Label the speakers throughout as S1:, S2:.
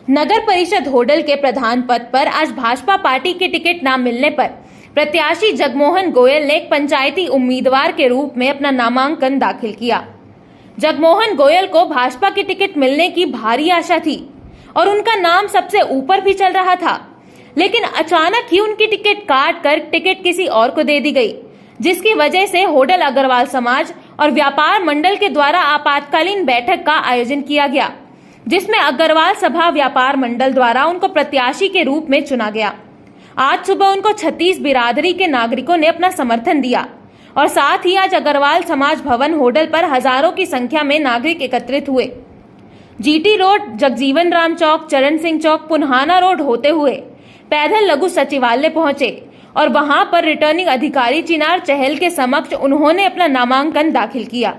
S1: नगर परिषद होडल के प्रधान पद पर आज भाजपा पार्टी के टिकट न मिलने पर प्रत्याशी जगमोहन गोयल ने एक पंचायती उम्मीदवार के रूप में अपना नामांकन दाखिल किया। जगमोहन गोयल को भाजपा की टिकट मिलने की भारी आशा थी और उनका नाम सबसे ऊपर भी चल रहा था, लेकिन अचानक ही उनकी टिकट काट कर टिकट किसी और को दे दी गई, जिसकी वजह से होडल अग्रवाल समाज और व्यापार मंडल के द्वारा आपातकालीन बैठक का आयोजन किया गया, जिसमें अग्रवाल सभा व्यापार मंडल द्वारा उनको प्रत्याशी के रूप में चुना गया। आज सुबह उनको 36 बिरादरी के नागरिकों ने अपना समर्थन दिया और साथ ही आज अग्रवाल समाज भवन होडल पर हजारों की संख्या में नागरिक एकत्रित हुए। जीटी रोड, जगजीवन राम चौक, चरण सिंह चौक, पुन्हाना रोड होते हुए पैदल लघु सचिवालय पहुंचे और वहां पर रिटर्निंग अधिकारी चिनार चहल के समक्ष उन्होंने अपना नामांकन दाखिल किया।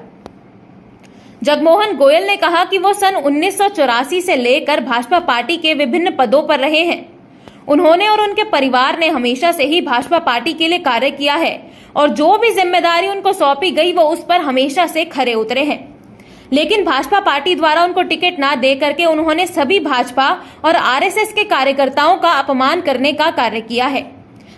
S1: जगमोहन गोयल ने कहा कि वो सन 1984 से लेकर भाजपा पार्टी के विभिन्न पदों पर रहे हैं। उन्होंने और उनके परिवार ने हमेशा से ही भाजपा पार्टी के लिए कार्य किया है और जो भी जिम्मेदारी उनको सौंपी गई वो उस पर हमेशा से खरे उतरे हैं। लेकिन भाजपा पार्टी द्वारा उनको टिकट ना दे करके उन्होंने सभी भाजपा और आरएसएस के कार्यकर्ताओं का अपमान करने का कार्य किया है,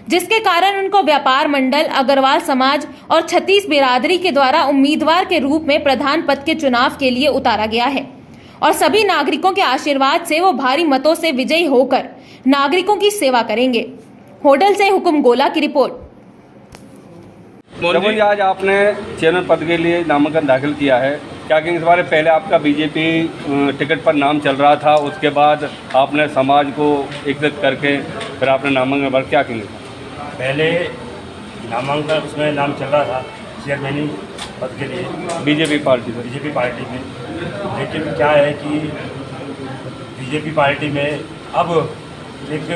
S1: जिसके कारण उनको व्यापार मंडल, अग्रवाल समाज और 36 बिरादरी के द्वारा उम्मीदवार के रूप में प्रधान पद के चुनाव के लिए उतारा गया है और सभी नागरिकों के आशीर्वाद से वो भारी मतों से विजयी होकर नागरिकों की सेवा करेंगे। होडल से हुकुम गोला की रिपोर्ट।
S2: जी, आज आपने चेयरमैन पद के लिए नामांकन दाखिल किया है, क्या कहेंगे इस बारे? पहले आपका बीजेपी टिकट पर नाम चल रहा था, उसके बाद आपने समाज को एकत्रित करके फिर आपने नामांकन भर, क्या कहेंगे?
S3: पहले नामांकन उसमें नाम चल रहा था चेयरमैन पद के लिए बीजेपी पार्टी में, लेकिन क्या है कि बीजेपी पार्टी में अब एक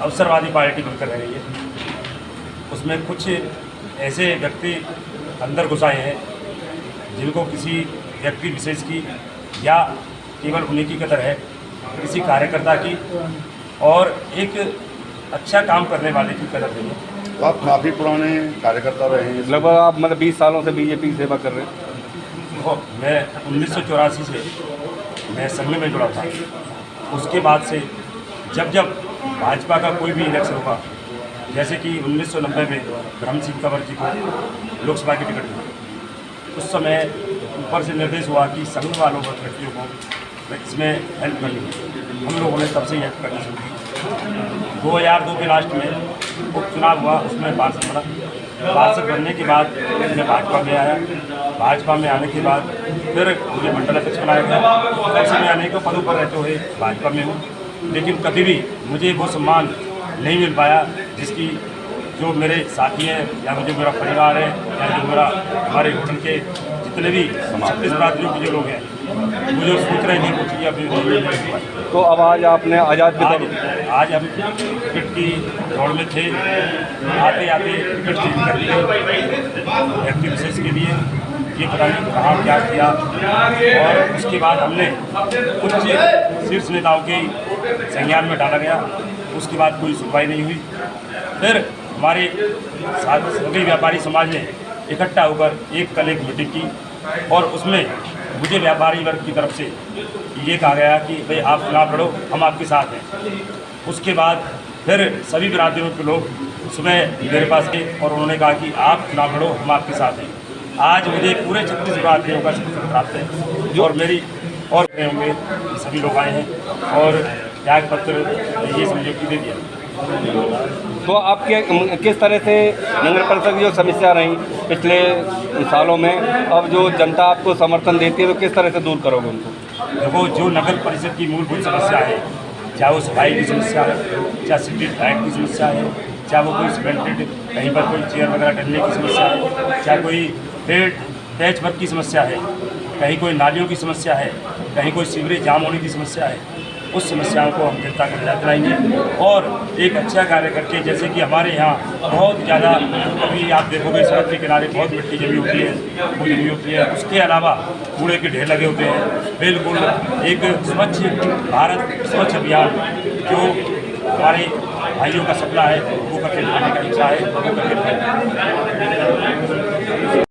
S3: अवसरवादी पार्टी बनकर रह रही है। उसमें कुछ ऐसे व्यक्ति अंदर घुस आए हैं जिनको किसी व्यक्ति विशेष की या केवल उन्हीं की कदर है, किसी कार्यकर्ता की और एक अच्छा काम करने वाले की कदर नहीं है।
S4: तो आप काफ़ी पुराने कार्यकर्ता रहे हैं,
S2: लगभग आप 20 सालों से बीजेपी की सेवा कर रहे हैं।
S3: मैं 1984 से मैं संघ में जुड़ा था। उसके बाद से जब भाजपा का कोई भी इलेक्शन हुआ, जैसे कि 1990 में ब्रह्म सिंह कंवर जी को लोकसभा की टिकट मिली, उस समय ऊपर से निर्देश हुआ कि संघ वालों व्यक्तियों को इसमें हेल्प करनी है। हम लोगों ने तब से हेल्प करनी शुरू की। 2002 के लास्ट में उपचुनाव हुआ, उसमें पार्षद बना। पार्षद बनने के बाद मैं भाजपा में आया। भाजपा में आने के बाद फिर मुझे मंडल अध्यक्ष बनाया गया। तब से मैं अनेकों पदों पर रहते हुए भाजपा में हूँ, लेकिन कभी भी मुझे वो सम्मान नहीं मिल पाया जिसकी जो मेरे साथी हैं या जो मेरा परिवार है या जो मेरा हमारे होटल के जितने भी 36 बिरादरियों के जो लोग हैं, मुझे सोच रहे हैं कि अभी
S2: तो अब आज आपने आज़ाद
S3: आज हम टिकट की दौड़ में थे। आते आते टिकट चेंज कर दिए व्यक्ति विशेष के लिए, ये पता नहीं कहाँ क्या किया। और उसके बाद हमने कुछ शीर्ष नेताओं के संज्ञान में डाला गया। उसके बाद कोई सुनवाई नहीं हुई। फिर हमारे साथ सभी व्यापारी समाज ने इकट्ठा होकर कल एक मीटिंग की और उसमें मुझे व्यापारी वर्ग की तरफ से ये कहा गया कि भाई आप चुनाव लड़ो, हम आपके साथ हैं। उसके बाद फिर सभी बिरादरियों के लोग सुबह मेरे पास गए और उन्होंने कहा कि आप चुनाव लड़ो, हम आपके साथ हैं। आज मुझे पूरे 36 बिरादरियों का समर्थन प्राप्त है और मेरी और होंगे सभी लोग आए हैं और त्याग पत्र ये समझो कि दे दिया।
S2: तो आपके किस तरह से नगर परिषद की जो समस्या रही पिछले सालों में, अब जो जनता आपको समर्थन देती है तो किस तरह से दूर करोगे उनको?
S3: देखो, जो नगर परिषद की मूलभूत समस्या है, चाहे वो सफाई की समस्या है, चाहे स्ट्रीट लाइट की समस्या है, चाहे वो कोई सीमेंटेड कहीं पर कोई चेयर वगैरह डलने की समस्या है, चाहे कोई पैच वर्क की समस्या है, कहीं कोई नालियों की समस्या है, कहीं कोई सीवरेज जाम होने की समस्या है, उस समस्याओं को हम जनता को निजात दिलाएंगे और एक अच्छा कार्य करके, जैसे कि हमारे यहाँ बहुत ज़्यादा अभी आप देखोगे सड़क के किनारे बहुत मिट्टी जमी होती है, वो जमी होती है। उसके अलावा कूड़े के ढेर लगे होते हैं। बिल्कुल एक स्वच्छ भारत स्वच्छ अभियान जो हमारे भाइयों का सपना है वो करके दिखाने का इच्छा है, वो करके